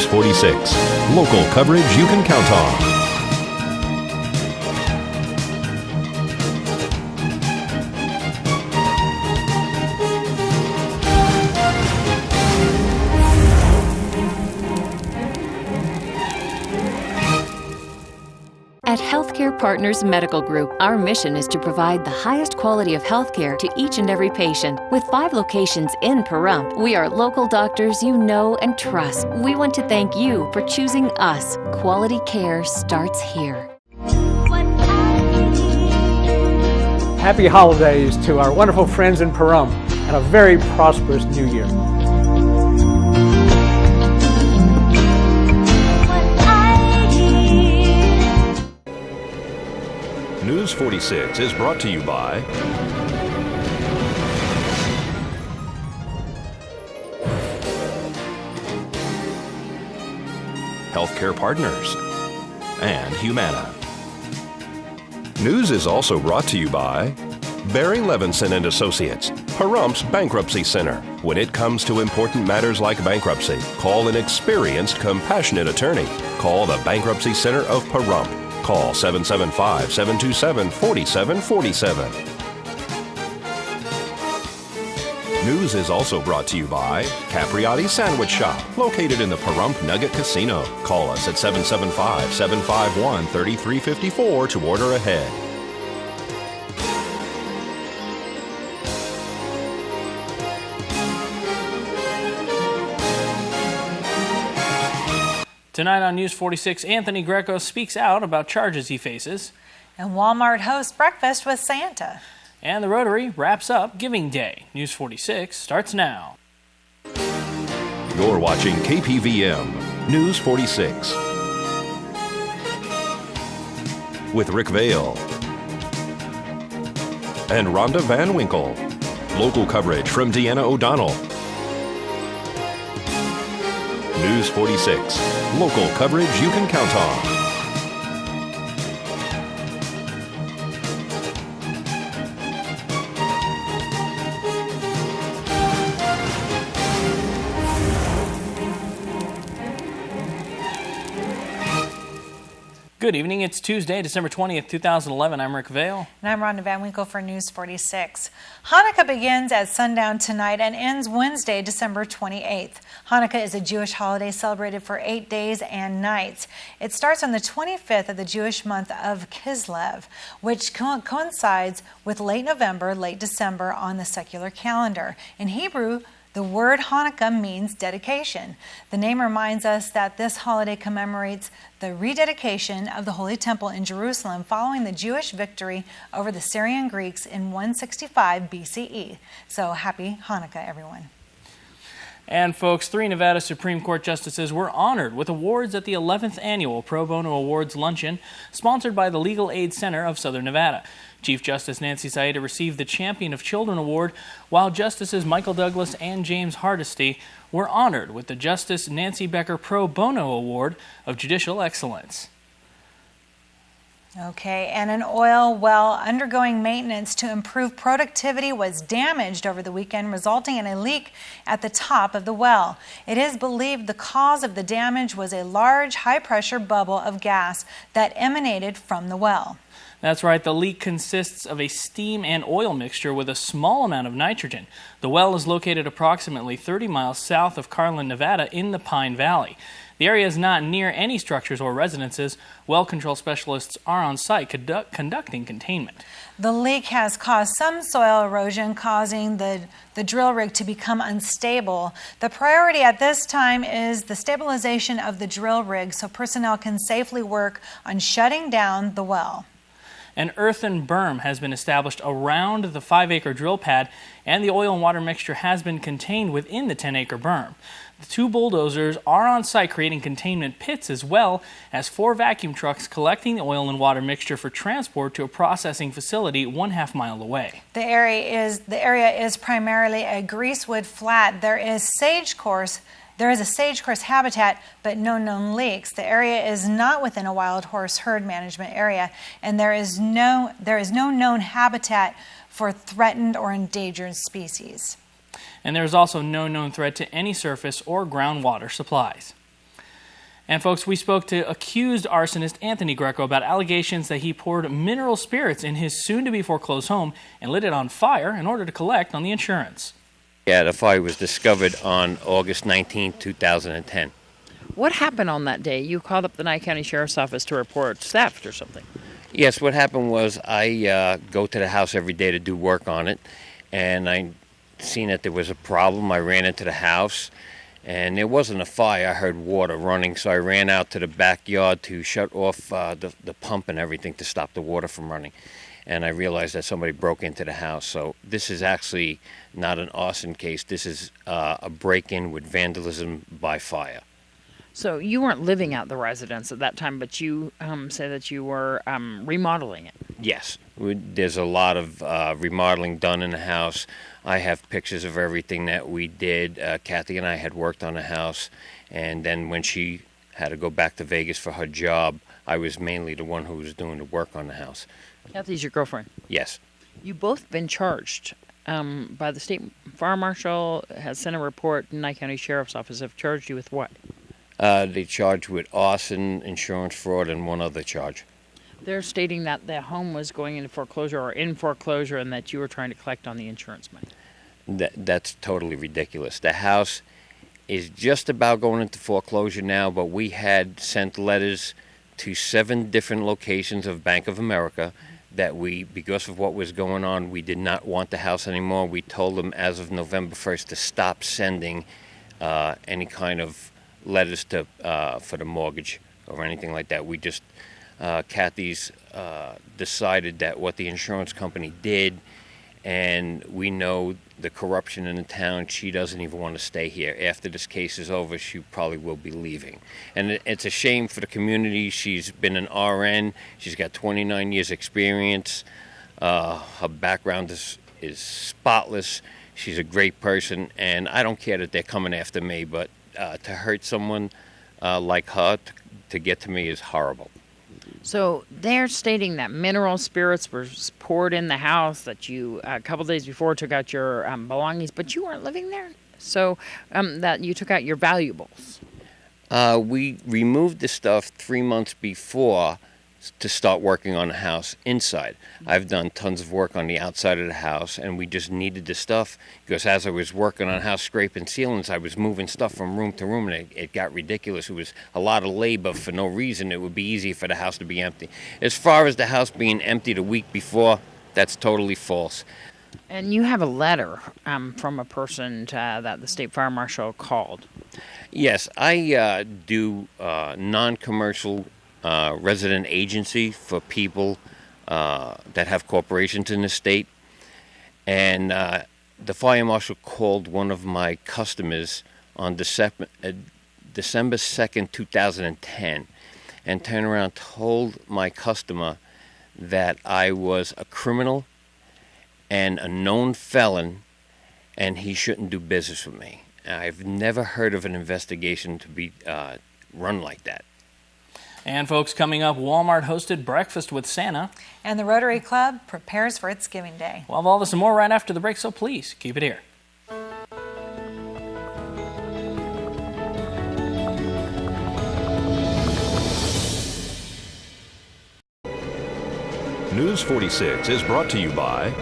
News 46. Local coverage you can count on. At Healthcare Partners Medical Group, our mission is to provide the highest quality of healthcare to each and every patient. With 5 locations in Pahrump, we are local doctors you know and trust. We want to thank you for choosing us. Quality care starts here. Happy holidays to our wonderful friends in Pahrump and a very prosperous new year. News 46 is brought to you by Healthcare Partners and Humana. News is also brought to you by Barry Levinson and Associates, Pahrump's Bankruptcy Center. When it comes to important matters like bankruptcy, call an experienced, compassionate attorney. Call the Bankruptcy Center of Pahrump. Call 775-727-4747. News is also brought to you by Capriati Sandwich Shop, located in the Pahrump Nugget Casino. Call us at 775-751-3354 to order ahead. Tonight on News 46, Anthony Greco speaks out about charges he faces. And Walmart hosts breakfast with Santa. And the Rotary wraps up Giving Day. News 46 starts now. You're watching KPVM News 46 with Rick Vale and Rhonda Van Winkle. Local coverage from Deanna O'Donnell. News 46. Local coverage you can count on. Good evening. It's Tuesday, December 20th, 2011. I'm Rick Vale. And I'm Rhonda Van Winkle for News 46. Hanukkah begins at sundown tonight and ends Wednesday, December 28th. Hanukkah is a Jewish holiday celebrated for 8 days and nights. It starts on the 25th of the Jewish month of Kislev, which coincides with late November, late December on the secular calendar. In Hebrew, the word Hanukkah means dedication. The name reminds us that this holiday commemorates the rededication of the Holy Temple in Jerusalem following the Jewish victory over the Syrian Greeks in 165 BCE. So happy Hanukkah, everyone. And folks, 3 Nevada Supreme Court justices were honored with awards at the 11th Annual Pro Bono Awards Luncheon, sponsored by the Legal Aid Center of Southern Nevada. Chief Justice Nancy Saeta received the Champion of Children Award, while Justices Michael Douglas and James Hardesty were honored with the Justice Nancy Becker Pro Bono Award of Judicial Excellence. Okay, and an oil well undergoing maintenance to improve productivity was damaged over the weekend, resulting in a leak at the top of the well. It is believed the cause of the damage was a large, high-pressure bubble of gas that emanated from the well. That's right, the leak consists of a steam and oil mixture with a small amount of nitrogen. The well is located approximately 30 miles south of Carlin, Nevada in the Pine Valley. The area is not near any structures or residences. Well control specialists are on site conducting containment. The leak has caused some soil erosion, causing the drill rig to become unstable. The priority at this time is the stabilization of the drill rig so personnel can safely work on shutting down the well. An earthen berm has been established around the 5-acre drill pad, and the oil and water mixture has been contained within the 10-acre berm. The 2 bulldozers are on site creating containment pits, as well as 4 vacuum trucks collecting the oil and water mixture for transport to a processing facility 1/2 mile away. The area is primarily a greasewood flat. There is a sage course habitat, but no known leaks. The area is not within a wild horse herd management area, and there is no known habitat for threatened or endangered species. And there is also no known threat to any surface or groundwater supplies. And folks, we spoke to accused arsonist Anthony Greco about allegations that he poured mineral spirits in his soon-to-be foreclosed home and lit it on fire in order to collect on the insurance. Yeah, the fire was discovered on August 19, 2010. What happened on that day? You called up the Nye County Sheriff's Office to report theft or something. Yes, what happened was I go to the house every day to do work on it, and I seen that there was a problem. I ran into the house, and there wasn't a fire. I heard water running, so I ran out to the backyard to shut off the pump and everything to stop the water from running. And I realized that somebody broke into the house. So this is actually not an arson case. This is a break-in with vandalism by fire. So you weren't living out the residence at that time, but you say that you were remodeling it. Yes, there's a lot of remodeling done in the house. I have pictures of everything that we did. Kathy and I had worked on the house, and then when she had to go back to Vegas for her job, I was mainly the one who was doing the work on the house. Kathy's your girlfriend. Yes. You both been charged by the state fire marshal, has sent a report, Nye County Sheriff's Office have charged you with what? They charged with arson, insurance fraud, and one other charge. They're stating that the home was going into foreclosure or in foreclosure and that you were trying to collect on the insurance money. That's totally ridiculous. The house is just about going into foreclosure now, but we had sent letters to 7 different locations of Bank of America that because of what was going on, we did not want the house anymore. We told them as of November 1st to stop sending any kind of letters to for the mortgage or anything like that. We just Kathy's decided that what the insurance company did, and we know the corruption in the town. She doesn't even want to stay here. After this case is over, she probably will be leaving. And it's a shame for the community. She's been an RN. She's got 29 years experience. Her background is spotless. She's a great person, and I don't care that they're coming after me, but to hurt someone like her to get to me is horrible. So they're stating that mineral spirits were poured in the house, that you a couple days before took out your belongings, but you weren't living there. So that you took out your valuables. We removed the stuff 3 months before to start working on the house inside. I've done tons of work on the outside of the house, and we just needed the stuff because as I was working on the house, scraping ceilings, I was moving stuff from room to room, and it got ridiculous. It was a lot of labor for no reason. It would be easy for the house to be empty. As far as the house being empty the week before, that's totally false. And you have a letter from a person that the state fire marshal called. Yes, I do non-commercial resident agency for people that have corporations in the state, and the fire marshal called one of my customers on December 2nd, 2010, and turned around and told my customer that I was a criminal and a known felon, and he shouldn't do business with me. I've never heard of an investigation to be run like that. And folks, coming up, Walmart hosted Breakfast with Santa. And the Rotary Club prepares for its Giving Day. We'll have all this and more right after the break, so please keep it here. News 46 is brought to you by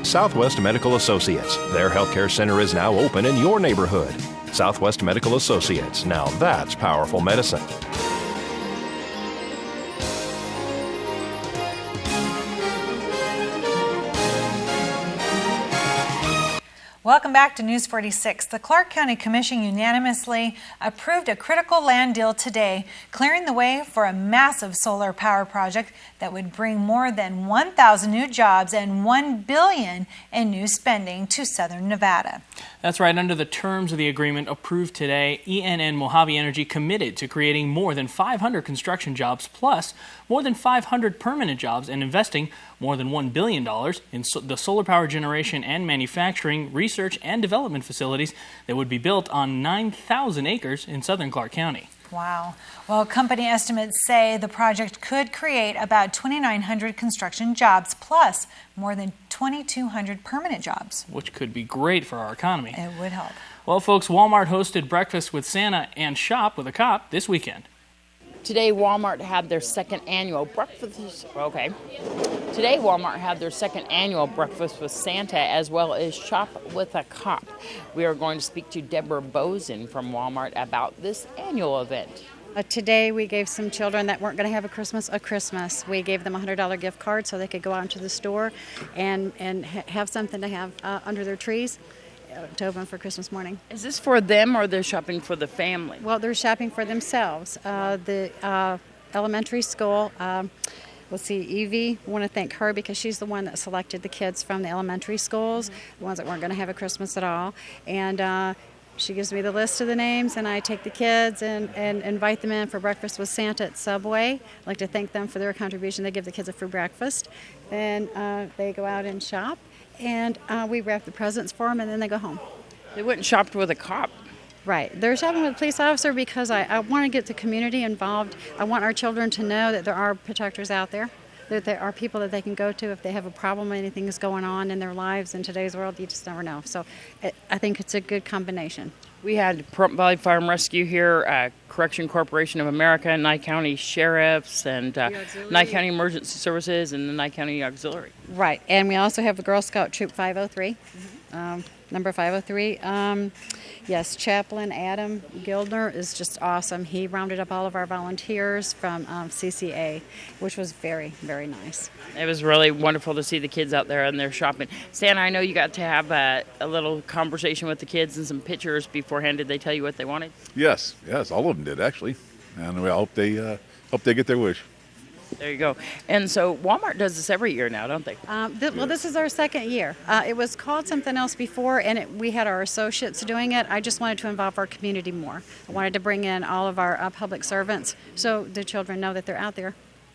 Southwest Medical Associates. Their healthcare center is now open in your neighborhood. Southwest Medical Associates. Now that's powerful medicine. Welcome back to News 46. The Clark County Commission unanimously approved a critical land deal today, clearing the way for a massive solar power project that would bring more than 1,000 new jobs and $1 billion in new spending to southern Nevada. That's right. Under the terms of the agreement approved today, ENN Mojave Energy committed to creating more than 500 construction jobs, plus more than 500 permanent jobs, and investing more than $1 billion in the solar power generation and manufacturing, research, and development facilities that would be built on 9,000 acres in southern Clark County. Wow. Well, company estimates say the project could create about 2,900 construction jobs, plus more than 2,200 permanent jobs. Which could be great for our economy. It would help. Well, folks, Walmart hosted Breakfast with Santa and Shop with a Cop this weekend. Today, Walmart had their second annual breakfast. Today, Walmart had their second annual Breakfast with Santa as well as Shop with a Cop. We are going to speak to Deborah Bozen from Walmart about this annual event. Today, we gave some children that weren't going to have a Christmas. We gave them a $100 gift card so they could go out into the store and have something to have under their trees to open for Christmas morning. Is this for them or they're shopping for the family? Well, they're shopping for themselves. The elementary school, let's see, Evie, I want to thank her because she's the one that selected the kids from the elementary schools, the ones that weren't going to have a Christmas at all. And she gives me the list of the names, and I take the kids and invite them in for Breakfast with Santa at Subway. I'd like to thank them for their contribution. They give the kids a free breakfast. Then they go out and shop. And we wrap the presents for them, and then they go home. They went and shopped with a cop. Right. They're shopping with a police officer because I want to get the community involved. I want our children to know that there are protectors out there, that there are people that they can go to if they have a problem, anything is going on in their lives. In today's world, you just never know. So I think it's a good combination. We had Pahrump Valley Fire and Rescue here, Correction Corporation of America, Nye County Sheriffs, and Nye County Emergency Services, and the Nye County Auxiliary. Right, and we also have the Girl Scout Troop 503, number 503. Yes, Chaplain Adam Gildner is just awesome. He rounded up all of our volunteers from CCA, which was very, very nice. It was really wonderful to see the kids out there and they're shopping. Santa, I know you got to have a little conversation with the kids and some pictures beforehand. Did they tell you what they wanted? Yes, all of them did actually, and I hope they get their wish. There you go. And so Walmart does this every year now, don't they? Well, this is our second year. It was called something else before, and we had our associates doing it. I just wanted to involve our community more. I wanted to bring in all of our public servants so the children know that they're out there.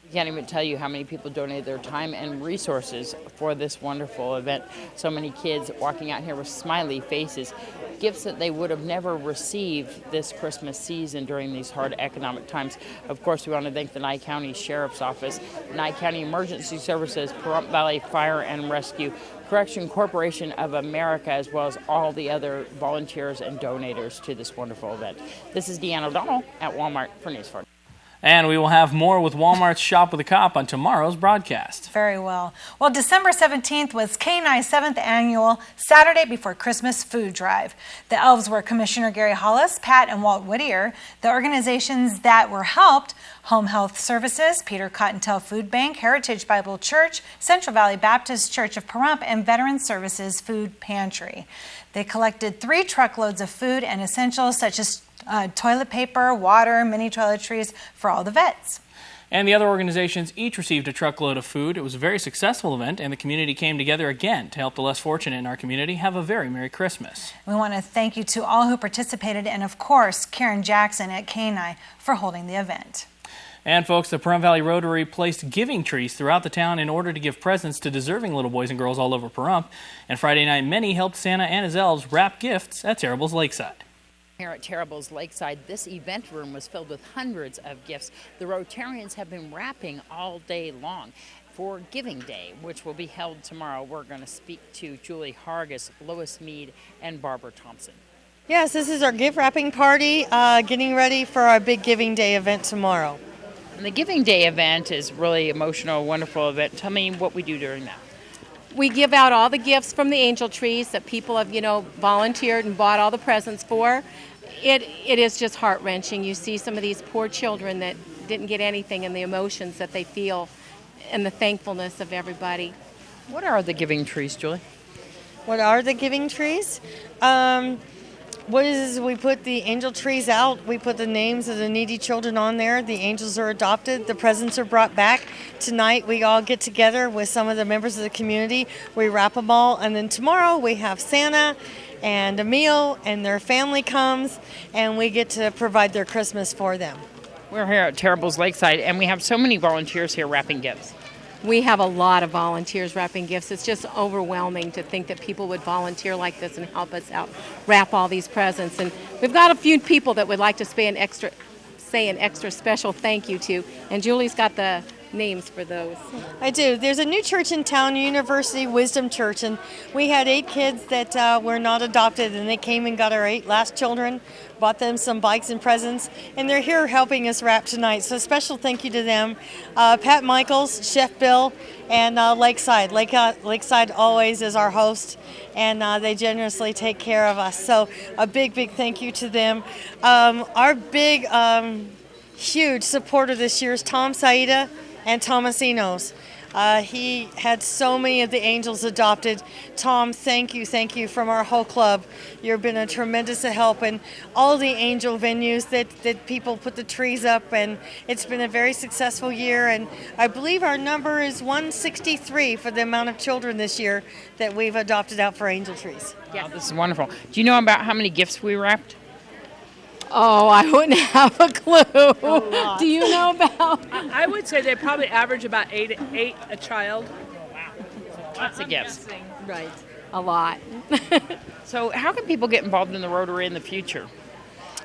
I can't even tell you how many people donated their time and resources for this wonderful event. So many kids walking out here with smiley faces, gifts that they would have never received this Christmas season during these hard economic times. Of course, we want to thank the Nye County Sheriff's Office, Nye County Emergency Services, Pahrump Valley Fire and Rescue, Correction Corporation of America, as well as all the other volunteers and donators to this wonderful event. This is Deanne O'Donnell at Walmart for News 40. And we will have more with Walmart's Shop with a Cop on tomorrow's broadcast. Very well. Well, December 17th was K9's 7th annual Saturday Before Christmas food drive. The elves were Commissioner Gary Hollis, Pat and Walt Whittier. The organizations that were helped: Home Health Services, Peter Cottontail Food Bank, Heritage Bible Church, Central Valley Baptist Church of Pahrump, and Veteran Services Food Pantry. They collected 3 truckloads of food and essentials such as toilet paper, water, mini toiletries for all the vets. And the other organizations each received a truckload of food. It was a very successful event, and the community came together again to help the less fortunate in our community have a very Merry Christmas. We want to thank you to all who participated, and of course, Karen Jackson at K9 for holding the event. And folks, the Pahrump Valley Rotary placed giving trees throughout the town in order to give presents to deserving little boys and girls all over Pahrump. And Friday night, many helped Santa and his elves wrap gifts at Terrible's Lakeside. Here at Terrible's Lakeside, this event room was filled with hundreds of gifts. The Rotarians have been wrapping all day long for Giving Day, which will be held tomorrow. We're going to speak to Julie Hargis, Lois Mead, and Barbara Thompson. Yes, this is our gift wrapping party, getting ready for our big Giving Day event tomorrow. And the Giving Day event is really emotional, wonderful event. Tell me what we do during that. We give out all the gifts from the angel trees that people have, volunteered and bought all the presents for. It is just heart-wrenching. You see some of these poor children that didn't get anything and the emotions that they feel and the thankfulness of everybody. What are the giving trees, Julie? What are the giving trees? We put the angel trees out. We put the names of the needy children on there. The angels are adopted. The presents are brought back. Tonight we all get together with some of the members of the community. We wrap them all, and then tomorrow we have Santa and a meal, and their family comes, and we get to provide their Christmas for them. We're here at Terrible's Lakeside, and we have so many volunteers here wrapping gifts. We have a lot of volunteers wrapping gifts. It's just overwhelming to think that people would volunteer like this and help us out wrap all these presents. And we've got a few people that would like to say an extra special thank you to. And Julie's got the names for those. I do. There's a new church in town, University Wisdom Church, and we had 8 kids that were not adopted, and they came and got our 8 last children, bought them some bikes and presents, and they're here helping us wrap tonight. So a special thank you to them. Pat Michaels, Chef Bill, and Lakeside. Lakeside always is our host, and they generously take care of us. So a big, big thank you to them. Our big, huge supporter this year is Tom Saida and Tomasinos. He had so many of the angels adopted. Tom, thank you from our whole club. You've been a tremendous help, and all the angel venues that people put the trees up, and it's been a very successful year, and I believe our number is 163 for the amount of children this year that we've adopted out for angel trees. Yeah, this is wonderful. Do you know about how many gifts we wrapped? Oh, I wouldn't have a clue. Do you know about? I would say they probably average about eight a child. Wow. Lots of gifts. Right. A lot. So how can people get involved in the Rotary in the future?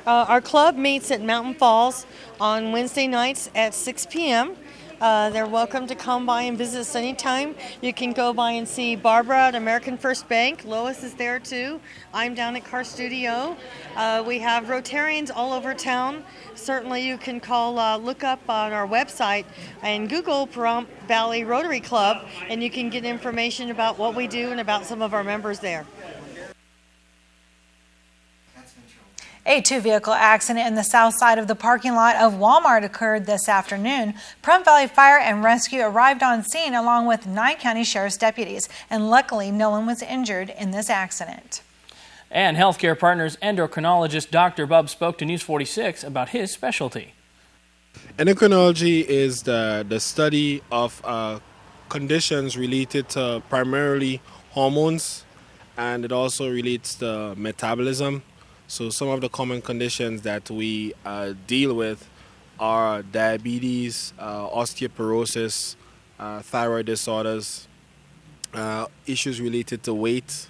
Our club meets at Mountain Falls on Wednesday nights at 6 p.m. They're welcome to come by and visit us anytime. You can go by and see Barbara at American First Bank. Lois is there too. I'm down at Car Studio. We have Rotarians all over town. Certainly you can look up on our website and Google Pahrump Valley Rotary Club, and you can get information about what we do and about some of our members there. A 2-vehicle accident in the south side of the parking lot of Walmart occurred this afternoon. Pahrump Valley Fire and Rescue arrived on scene along with 9 county sheriff's deputies, and luckily no one was injured in this accident. And Healthcare Partners endocrinologist Dr. Bub spoke to News 46 about his specialty. Endocrinology is the study of conditions related to primarily hormones, and it also relates to metabolism. So some of the common conditions that we deal with are diabetes, osteoporosis, thyroid disorders, issues related to weight,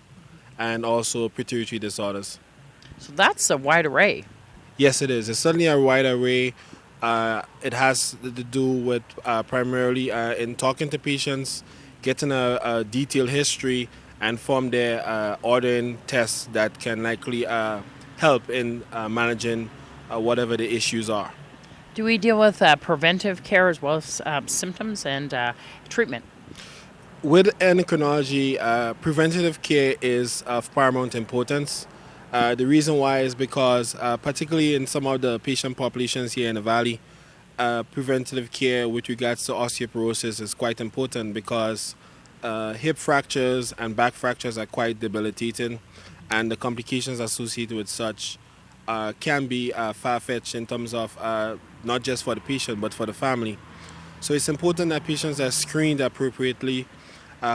and also pituitary disorders. So that's a wide array. Yes, it is. It's certainly a wide array. It has to do with primarily in talking to patients, getting a detailed history, and from there ordering tests that can likely help in managing whatever the issues are. Do we deal with preventive care as well as symptoms and treatment? With endocrinology, preventative care is of paramount importance. The reason why is because, particularly in some of the patient populations here in the Valley, preventative care with regards to osteoporosis is quite important because hip fractures and back fractures are quite debilitating, and the complications associated with such can be far-fetched in terms of not just for the patient but for the family. So it's important that patients are screened appropriately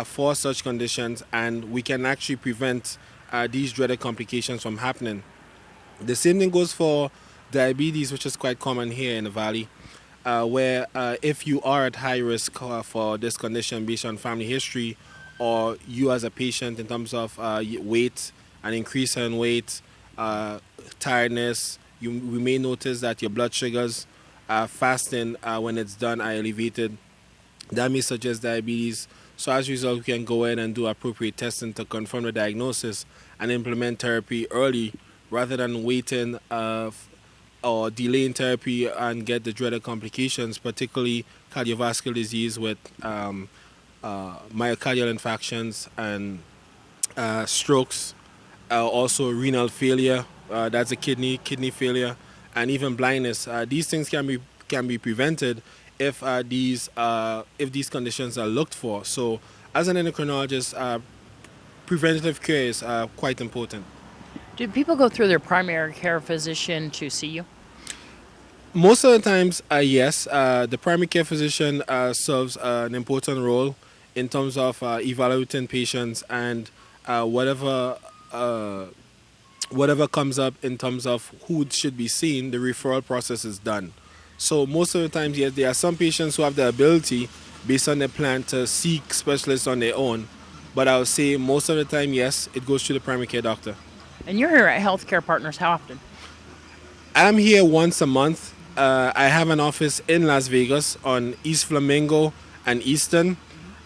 for such conditions, and we can actually prevent these dreaded complications from happening. The same thing goes for diabetes, which is quite common here in the Valley, where if you are at high risk for this condition based on family history, or you as a patient in terms of weight, an increase in weight, tiredness, we may notice that your blood sugars fasting when it's done are elevated. That may suggest diabetes. So as a result, we can go in and do appropriate testing to confirm the diagnosis and implement therapy early rather than waiting or delaying therapy and get the dreaded complications, particularly cardiovascular disease with myocardial infarctions and strokes, also renal failure, that's a kidney failure, and even blindness. These things can be prevented if these conditions are looked for. So as an endocrinologist, preventative care is quite important. Do people go through their primary care physician to see you? Most of the times, yes. The primary care physician serves an important role in terms of evaluating patients, and whatever comes up in terms of who should be seen, the referral process is done. So most of the times, yes, there are some patients who have the ability, based on their plan, to seek specialists on their own. But I would say most of the time, yes, it goes to the primary care doctor. And you're here at Healthcare Partners how often? I'm here once a month. I have an office in Las Vegas on East Flamingo and Eastern,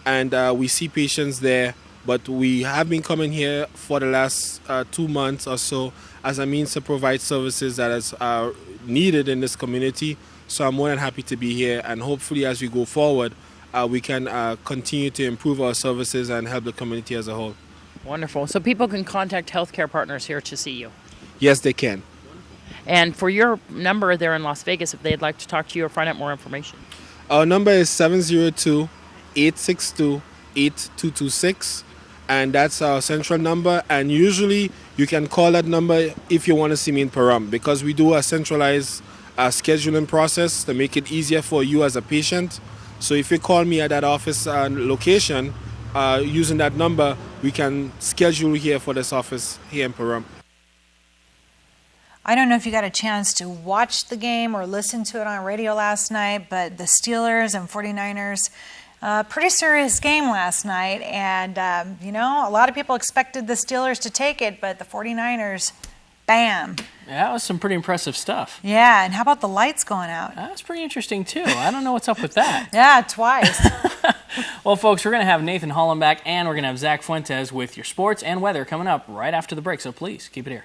and we see patients there. But we have been coming here for the last 2 months or so as a means to provide services that is needed in this community. So I'm more than happy to be here, and hopefully as we go forward, we can continue to improve our services and help the community as a whole. Wonderful. So people can contact healthcare partners here to see you. Yes, they can. And for your number there in Las Vegas, if they'd like to talk to you or find out more information. Our number is 702-862-8226, and that's our central number. And usually you can call that number if you want to see me in Pahrump, because we do a centralized scheduling process to make it easier for you as a patient. So if you call me at that office location using that number, we can schedule here for this office here in Pahrump. I don't know if you got a chance to watch the game or listen to it on radio last night, but the Steelers and 49ers, pretty serious game last night. And, you know, a lot of people expected the Steelers to take it, but the 49ers, bam. Yeah, that was some pretty impressive stuff. Yeah, and how about the lights going out? That's pretty interesting, too. I don't know what's up with that. Yeah, twice. Well, folks, we're going to have Nathan Hollenbach and we're going to have Zach Fuentes with your sports and weather coming up right after the break. So please keep it here.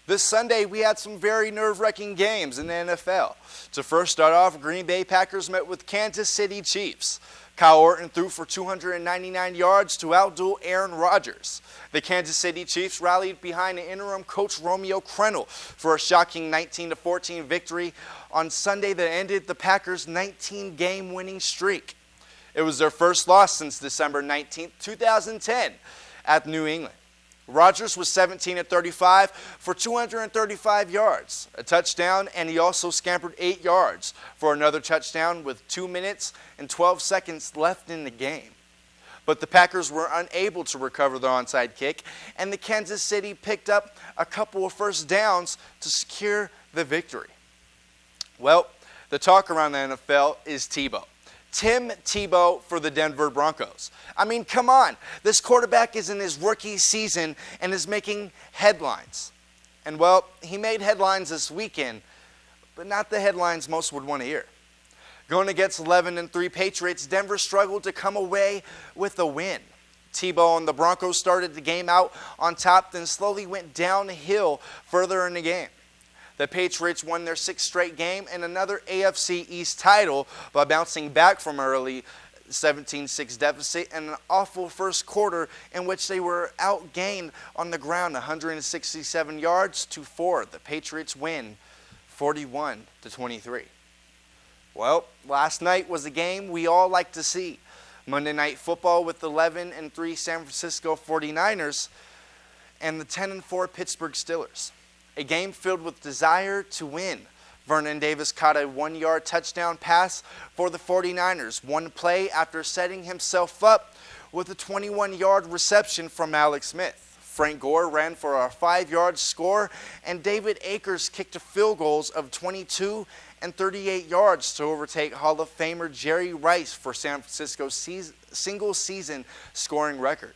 This Sunday, we had some very nerve-wracking games in the NFL. To first start off, Green Bay Packers met with Kansas City Chiefs. Kyle Orton threw for 299 yards to outduel Aaron Rodgers. The Kansas City Chiefs rallied behind interim coach Romeo Crennel for a shocking 19-14 victory on Sunday that ended the Packers' 19-game winning streak. It was their first loss since December 19, 2010 at New England. Rodgers was 17-35 for 235 yards, a touchdown, and he also scampered 8 yards for another touchdown with 2 minutes and 12 seconds left in the game. But the Packers were unable to recover the onside kick, and the Kansas City picked up a couple of first downs to secure the victory. Well, the talk around the NFL is Tebow. Tim Tebow for the Denver Broncos. I mean, come on. This quarterback is in his rookie season and is making headlines. And, well, he made headlines this weekend, but not the headlines most would want to hear. Going against 11-3 Patriots, Denver struggled to come away with a win. Tebow and the Broncos started the game out on top, then slowly went downhill further in the game. The Patriots won their 6th straight game and another AFC East title by bouncing back from an early 17-6 deficit and an awful first quarter in which they were outgained on the ground 167 yards to 4. The Patriots win 41-23. Well, last night was a game we all like to see. Monday Night Football with the 11-3 San Francisco 49ers and the 10-4 Pittsburgh Steelers. A game filled with desire to win. Vernon Davis caught a 1-yard touchdown pass for the 49ers, one play after setting himself up with a 21-yard reception from Alex Smith. Frank Gore ran for a 5-yard score, and David Akers kicked field goals of 22 and 38 yards to overtake Hall of Famer Jerry Rice for San Francisco's single-season scoring record.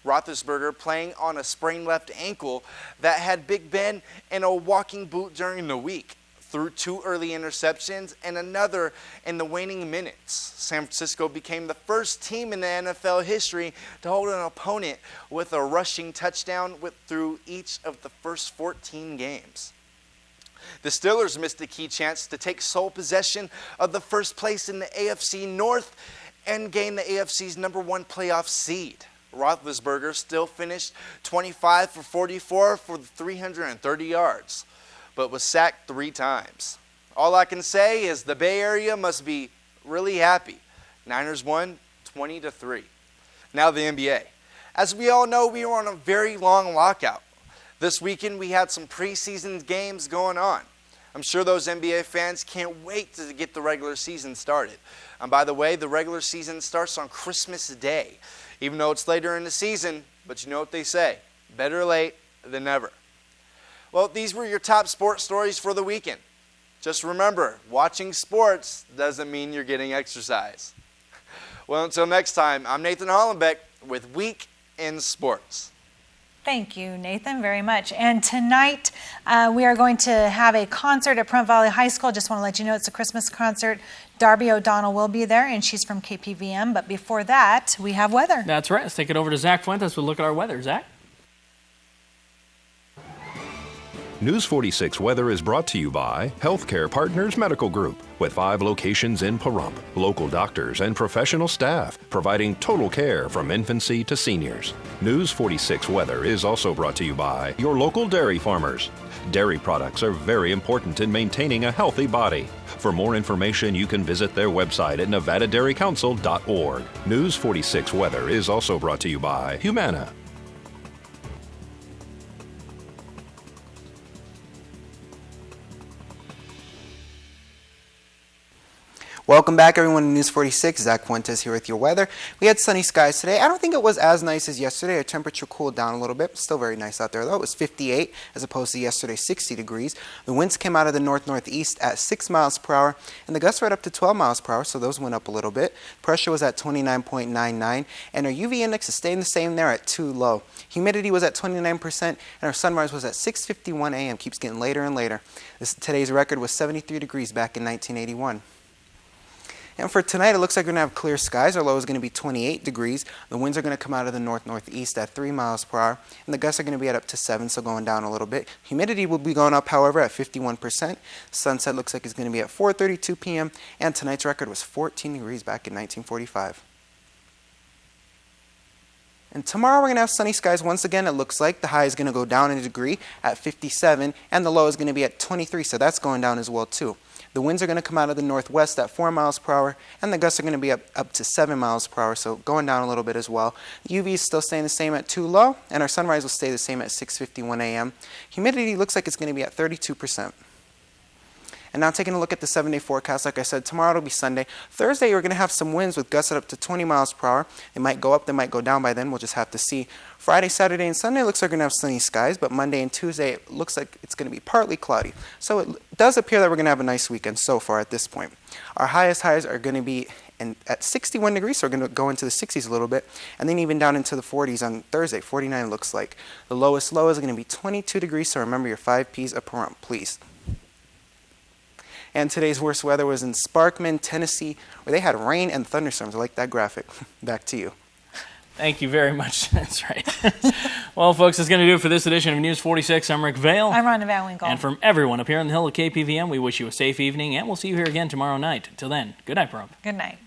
Roethlisberger, playing on a sprained left ankle that had Big Ben in a walking boot during the week, threw 2 early interceptions and another in the waning minutes. San Francisco became the first team in the NFL history to hold an opponent with a rushing touchdown through each of the first 14 games. The Steelers missed a key chance to take sole possession of the first place in the AFC North and gain the AFC's #1 playoff seed. Roethlisberger still finished 25 for 44 for 330 yards, but was sacked 3 times. All I can say is the Bay Area must be really happy. Niners won 20-3. Now the NBA. As we all know, we were on a very long lockout. This weekend we had some preseason games going on. I'm sure those NBA fans can't wait to get the regular season started. And by the way, the regular season starts on Christmas Day. Even though it's later in the season, but you know what they say, better late than never. Well, these were your top sports stories for the weekend. Just remember, watching sports doesn't mean you're getting exercise. Well, until next time, I'm Nathan Hollenbeck. with Week in Sports. Thank you, Nathan, very much. And tonight we are going to have a concert at Pahrump Valley High School. Just want to let you know it's a Christmas concert. Darby O'Donnell will be there, and she's from KPVM. But before that, we have weather. That's right. Let's take it over to Zach Fuentes. We'll look at our weather. Zach? News 46 weather is brought to you by Healthcare Partners Medical Group, with 5 locations in Pahrump, local doctors and professional staff providing total care from infancy to seniors. News 46 weather is also brought to you by your local dairy farmers. Dairy products are very important in maintaining a healthy body. For more information, you can visit their website at nevadadairycouncil.org. News 46 weather is also brought to you by Humana. Welcome back, everyone, to News 46. Zach Fuentes here with your weather. We had sunny skies today. I don't think it was as nice as yesterday. Our temperature cooled down a little bit. Still very nice out there, though. It was 58 as opposed to yesterday's 60 degrees. The winds came out of the north-northeast at 6 miles per hour, and the gusts were up to 12 miles per hour, so those went up a little bit. Pressure was at 29.99, and our UV index is staying the same there at 2 low. Humidity was at 29%, and our sunrise was at 6:51 a.m. Keeps getting later and later. Today's record was 73 degrees back in 1981. And for tonight, it looks like we're going to have clear skies. Our low is going to be 28 degrees. The winds are going to come out of the north-northeast at 3 miles per hour. And the gusts are going to be at up to 7, so going down a little bit. Humidity will be going up, however, at 51%. Sunset looks like it's going to be at 4:32 p.m. And tonight's record was 14 degrees back in 1945. And tomorrow we're going to have sunny skies once again. It looks like the high is going to go down in a degree at 57, and the low is going to be at 23, so that's going down as well too. The winds are going to come out of the northwest at 4 miles per hour, and the gusts are going to be up to 7 miles per hour, so going down a little bit as well. The UV is still staying the same at 2 low, and our sunrise will stay the same at 6:51 a.m. Humidity looks like it's going to be at 32%. And now taking a look at the 7-day forecast, like I said, tomorrow it'll be Sunday. Thursday, we're going to have some winds with gusts up to 20 miles per hour. They might go up, they might go down by then. We'll just have to see. Friday, Saturday, and Sunday looks like we're going to have sunny skies, but Monday and Tuesday, it looks like it's going to be partly cloudy. So it does appear that we're going to have a nice weekend so far at this point. Our highest highs are going to be at 61 degrees, so we're going to go into the 60s a little bit, and then even down into the 40s on Thursday. 49 looks like. The lowest low is going to be 22 degrees, so remember your 5 Ps of Pahrump, please. And today's worst weather was in Sparkman, Tennessee, where they had rain and thunderstorms. I like that graphic. Back to you. Thank you very much. That's right. Well, folks, that's going to do it for this edition of News 46. I'm Rick Vale. I'm Rhonda Van Winkle. And from everyone up here on the hill at KPVM, we wish you a safe evening, and we'll see you here again tomorrow night. Until then, good night, Pahrump. Good night.